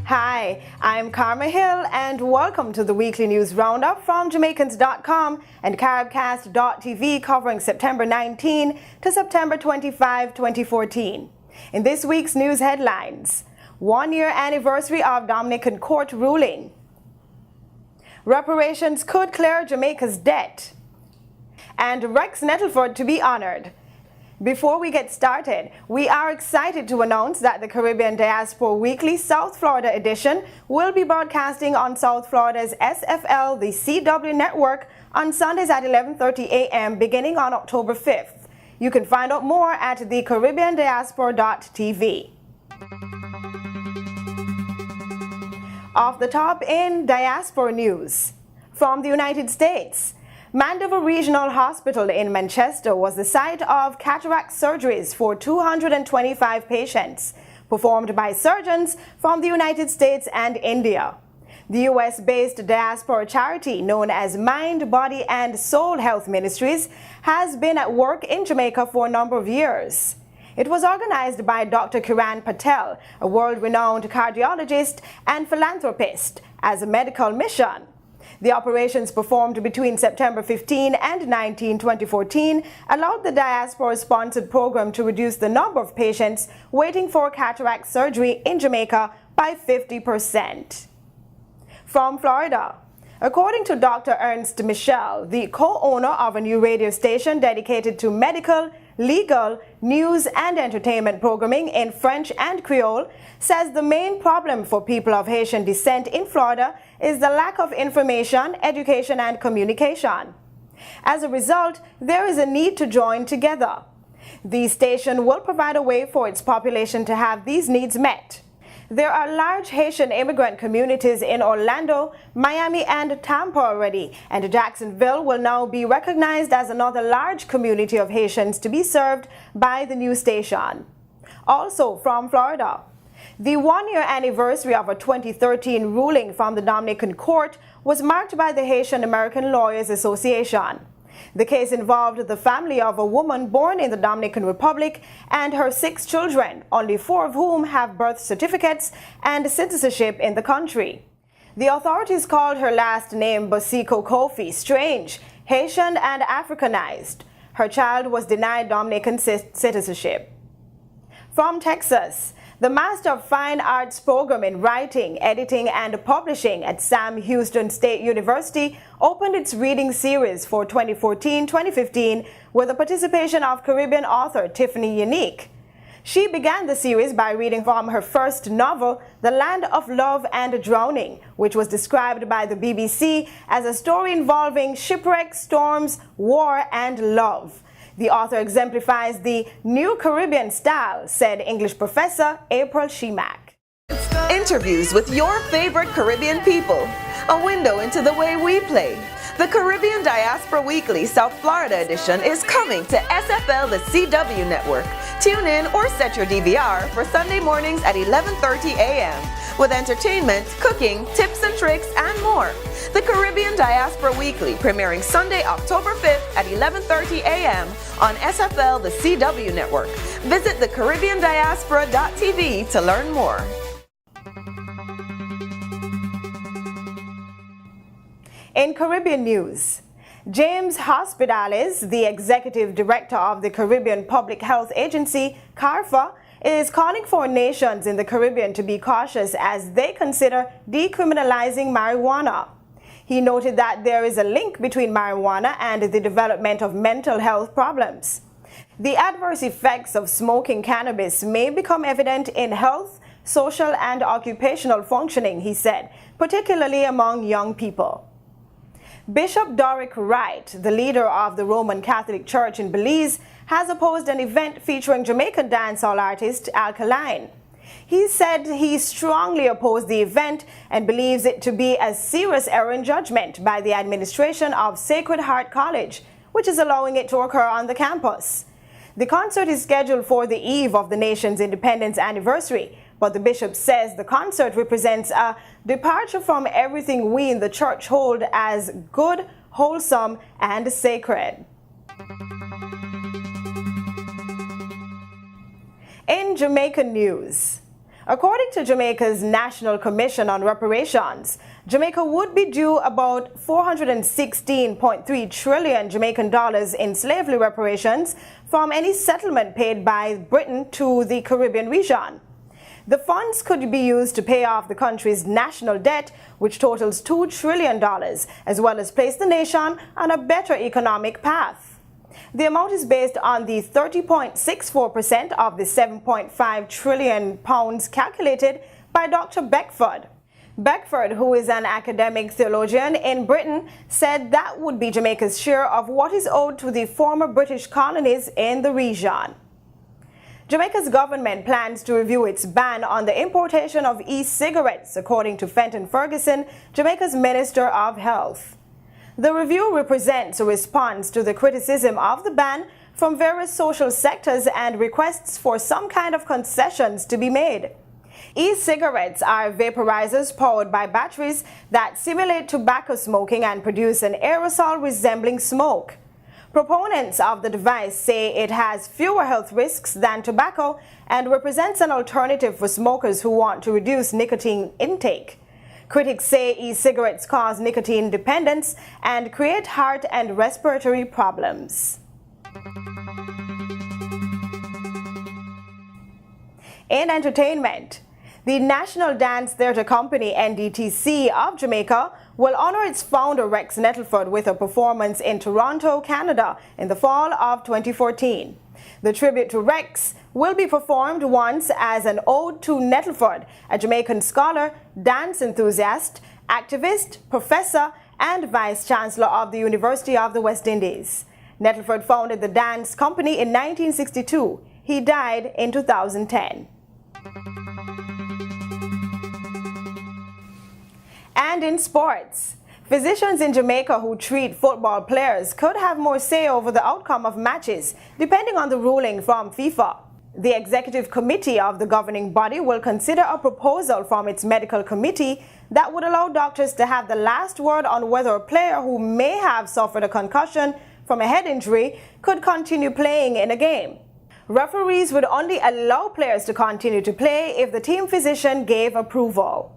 Hi, I'm Karma Hill and welcome to the weekly news roundup from Jamaicans.com and Caribcast.tv covering September 19 to September 25, 2014. In this week's news headlines, 1-year anniversary of Dominican court ruling. Reparations could clear Jamaica's debt. And Rex Nettleford to be honored. Before we get started, we are excited to announce that the Caribbean Diaspora Weekly South Florida edition will be broadcasting on South Florida's SFL, the CW network, on Sundays at 11:30 a.m. beginning on October 5th. You can find out more at thecaribbeandiaspora.tv. Off the top in diaspora news. From the United States, Mandeville Regional Hospital in Manchester was the site of cataract surgeries for 225 patients, performed by surgeons from the United States and India. The U.S.-based diaspora charity known as Mind, Body and Soul Health Ministries has been at work in Jamaica for a number of years. It was organized by Dr. Kiran Patel, a world-renowned cardiologist and philanthropist, as a medical mission. The operations performed between September 15 and 19, 2014 allowed the diaspora-sponsored program to reduce the number of patients waiting for cataract surgery in Jamaica by 50%. From Florida, according to Dr. Ernst Michel, the co-owner of a new radio station dedicated to medical, legal, news and entertainment programming in French and Creole, says the main problem for people of Haitian descent in Florida is the lack of information, education and communication. As a result, there is a need to join together. The station will provide a way for its population to have these needs met. There are large Haitian immigrant communities in Orlando, Miami and Tampa already, and Jacksonville will now be recognized as another large community of Haitians to be served by the new station. Also from Florida, the 1-year anniversary of a 2013 ruling from the Dominican court was marked by the Haitian American Lawyers Association. The case involved the family of a woman born in the Dominican Republic and her 6 children, only 4 of whom have birth certificates and citizenship in the country. The authorities called her last name Bosiko Kofi strange, Haitian and Africanized. Her child was denied Dominican citizenship. From Texas, the Master of Fine Arts program in Writing, Editing and Publishing at Sam Houston State University opened its reading series for 2014-2015 with the participation of Caribbean author Tiffany Unique. She began the series by reading from her first novel, The Land of Love and Drowning, which was described by the BBC as a story involving shipwreck, storms, war and love. The author exemplifies the new Caribbean style, said English professor April Shemak. Interviews with your favorite Caribbean people. A window into the way we play. The Caribbean Diaspora Weekly South Florida edition is coming to SFL the CW network. Tune in or set your DVR for Sunday mornings at 11:30 a.m. with entertainment, cooking, tips and tricks, and more. The Caribbean Diaspora Weekly premiering Sunday, October 5th at 11:30 a.m. on SFL the CW network. Visit thecaribbeandiaspora.tv to learn more. In Caribbean news, James Hospitales, the executive director of the Caribbean Public Health Agency, CARPHA, is calling for nations in the Caribbean to be cautious as they consider decriminalizing marijuana. He noted that there is a link between marijuana and the development of mental health problems. The adverse effects of smoking cannabis may become evident in health, social and occupational functioning, he said, particularly among young people. Bishop Doric Wright, the leader of the Roman Catholic Church in Belize, has opposed an event featuring Jamaican dancehall artist Alkaline. He said he strongly opposed the event and believes it to be a serious error in judgment by the administration of Sacred Heart College, which is allowing it to occur on the campus. The concert is scheduled for the eve of the nation's independence anniversary, but the bishop says the concert represents a departure from everything we in the church hold as good, wholesome, and sacred. In Jamaican news, According to Jamaica's National Commission on Reparations, Jamaica would be due about 416.3 trillion Jamaican dollars in slavery reparations from any settlement paid by Britain to the Caribbean region. The funds could be used to pay off the country's national debt, which totals $2 trillion, as well as place the nation on a better economic path. The amount is based on the 30.64% of the £7.5 trillion calculated by Dr. Beckford. Beckford, who is an academic theologian in Britain, said that would be Jamaica's share of what is owed to the former British colonies in the region. Jamaica's government plans to review its ban on the importation of e-cigarettes, according to Fenton Ferguson, Jamaica's Minister of Health. The review represents a response to the criticism of the ban from various social sectors and requests for some kind of concessions to be made. E-cigarettes are vaporizers powered by batteries that simulate tobacco smoking and produce an aerosol resembling smoke. Proponents of the device say it has fewer health risks than tobacco and represents an alternative for smokers who want to reduce nicotine intake. Critics say e-cigarettes cause nicotine dependence and create heart and respiratory problems. In entertainment, the National Dance Theatre Company NDTC of Jamaica will honor its founder Rex Nettleford with a performance in Toronto, Canada in the fall of 2014. The tribute to Rex will be performed once as an ode to Nettleford, a Jamaican scholar, dance enthusiast, activist, professor, and vice-chancellor of the University of the West Indies. Nettleford founded the dance company in 1962. He died in 2010. And in sports, physicians in Jamaica who treat football players could have more say over the outcome of matches, depending on the ruling from FIFA. The executive committee of the governing body will consider a proposal from its medical committee that would allow doctors to have the last word on whether a player who may have suffered a concussion from a head injury could continue playing in a game. Referees would only allow players to continue to play if the team physician gave approval.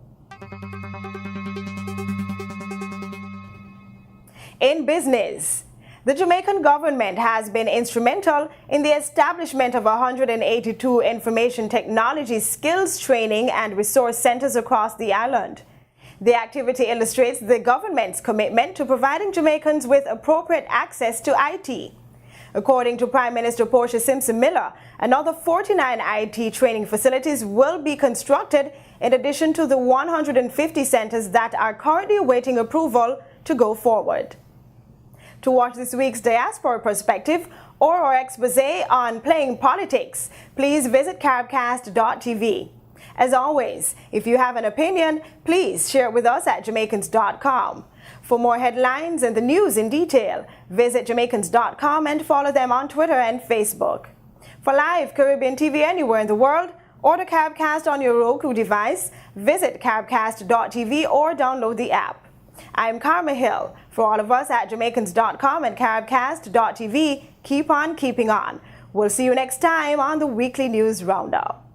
In business, the Jamaican government has been instrumental in the establishment of 182 information technology skills training and resource centers across the island. The activity illustrates the government's commitment to providing Jamaicans with appropriate access to IT. According to Prime Minister Portia Simpson Miller, another 49 IT training facilities will be constructed in addition to the 150 centers that are currently awaiting approval to go forward. To watch this week's Diaspora Perspective or our expose on playing politics, please visit caribcast.tv. As always, if you have an opinion, please share it with us at Jamaicans.com. For more headlines and the news in detail, visit Jamaicans.com and follow them on Twitter and Facebook. For live Caribbean TV anywhere in the world, order Caribcast on your Roku device, visit caribcast.tv or download the app. I'm Karma Hill. For all of us at Jamaicans.com and Caribcast.tv, keep on keeping on. We'll see you next time on the Weekly News Roundup.